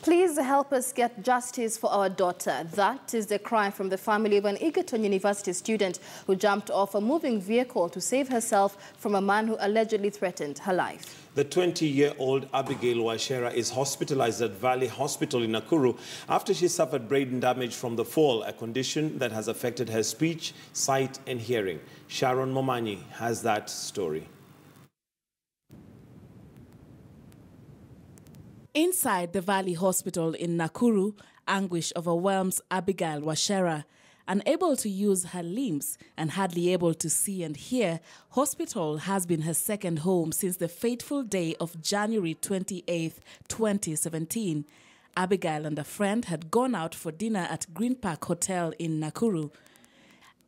Please help us get justice for our daughter. That is the cry from the family of an Egerton University student who jumped off a moving vehicle to save herself from a man who allegedly threatened her life. The 20-year-old Abigael Wachera is hospitalized at Valley Hospital in Nakuru after she suffered brain damage from the fall, a condition that has affected her speech, sight and hearing. Sharon Momanyi has that story. Inside the Valley Hospital in Nakuru, anguish overwhelms Abigael Wachera. Unable to use her limbs and hardly able to see and hear, hospital has been her second home since the fateful day of January 28, 2017. Abigael and a friend had gone out for dinner at Green Park Hotel in Nakuru.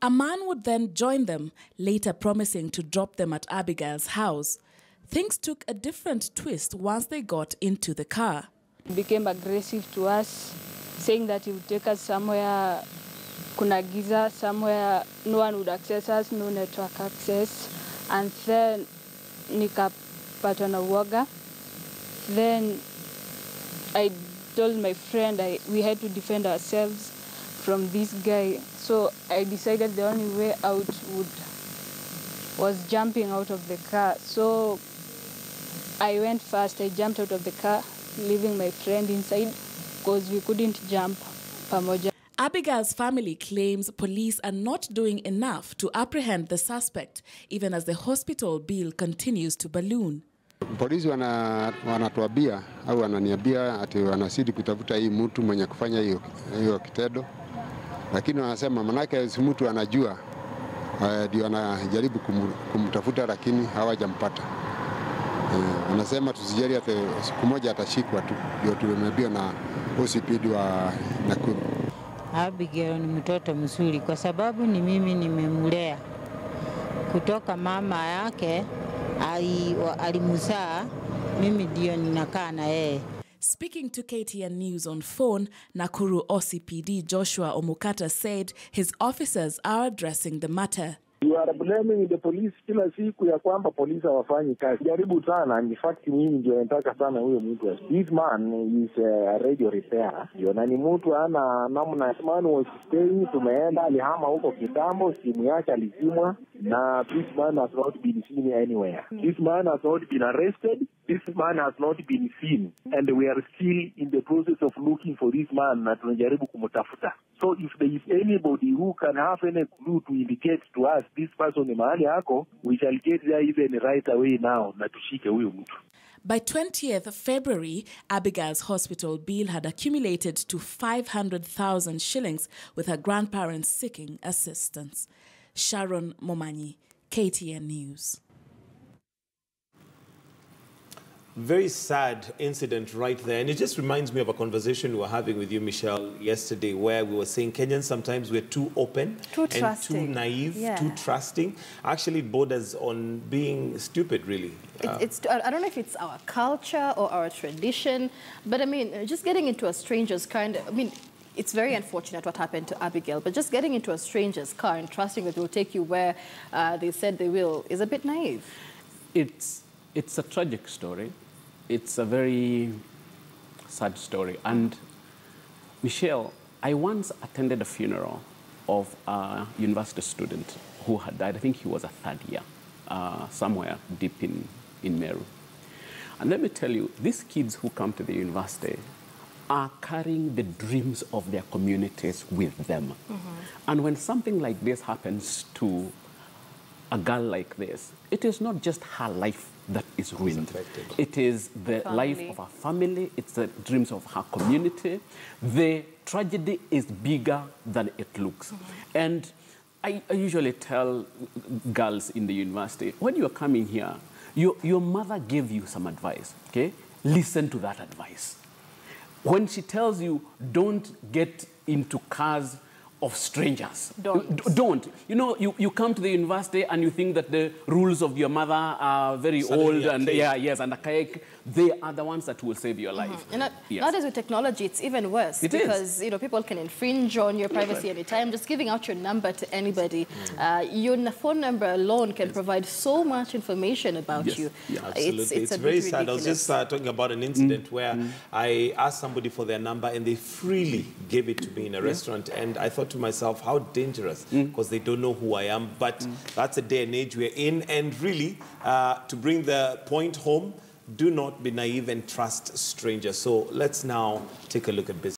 A man would then join them, later promising to drop them at Abigail's house. Things took a different twist once they got into the car. He became aggressive to us, saying that he would take us somewhere, kuna giza, somewhere no one would access us, no network access. And then nikapatwa na uoga. Then I told my friend we had to defend ourselves from this guy. So I decided the only way out was jumping out of the car. So I went fast. I jumped out of the car, leaving my friend inside because we couldn't jump pamoja. Abigail's family claims police are not doing enough to apprehend the suspect, even as the hospital bill continues to balloon. Polisi wanatuambia au wananiambia ati wanazidi kutafuta hii mtu mwenye kufanya hiyo kitendo, lakini wanasema manake si mtu anajua ndio anajaribu kumtafuta lakini hawajampata. Wanasema tusijali ati siku moja atashikwa tu, ndio tumeambiwa na OCPD wa Nakuru. Abigail ni mtoto mzuri kwa sababu ni mimi nimemlea kutoka mama yake alimzaa, mimi ndio ninakaa na yeye. Speaking to KTN News on phone, Nakuru OCPD Joshua Omukata said his officers are addressing the matter. You are blaming the police kila siku ya kwamba polisi hawafanyi kazi. Jaribu sana, in fact mimi ndio nataka sana huyo mtu. This man is a radio repairer. Na ni mtu ana namna man was staying, tumeenda alihama huko kitambo, simu yake alizimwa na this man has not been seen anywhere. This man has not been arrested. This man has not been seen, and we are still in the process of looking for this man na tunajaribu kumtafuta. So if there is anybody who can have any clue to indicate to us this person ni mahali yako, we shall get there even right away now na tushike huyo mtu. By 20th February, Abigail's hospital bill had accumulated to 500,000 shillings, with her grandparents seeking assistance. Sharon Momanyi, KTN News. Very sad incident right there. And it just reminds me of a conversation we were having with you, Michelle, yesterday, where we were saying Kenyans sometimes we're too open and too naive, too trusting. Actually, it borders on being stupid, really. I don't know if it's our culture or our tradition, but I mean, just getting into a stranger's car, and I mean, it's very unfortunate what happened to Abigail, but just getting into a stranger's car and trusting that it will take you where they said they will is a bit naive. It's a tragic story. It's a very sad story. And Michelle, I once attended a funeral of a university student who had died. I think he was a third year, somewhere deep in Meru. And let me tell you, these kids who come to the university are carrying the dreams of their communities with them. And when something like this happens to a girl like this, it is not just her life that is ruined. It is the life of her family, it's the dreams of her community. The tragedy is bigger than it looks. And I usually tell girls in the university, when you're coming here, your mother gave you some advice, okay? Listen to that advice. When she tells you, don't get into cars of strangers. Don't. You know, you come to the university and you think that the rules of your mother are very old and and archaic. They are the ones that will save your life. And nowadays with technology, it's even worse because you know people can infringe on your privacy anytime. Just giving out your number to anybody, your phone number alone can provide so much information about you. Yeah, absolutely. It's very sad. I was just talking about an incident where I asked somebody for their number and they freely gave it to me in a restaurant, and I thought to myself, how dangerous, because they don't know who I am. But that's a day and age we're in, and really, to bring the point home, do not be naive and trust strangers. So let's now take a look at business.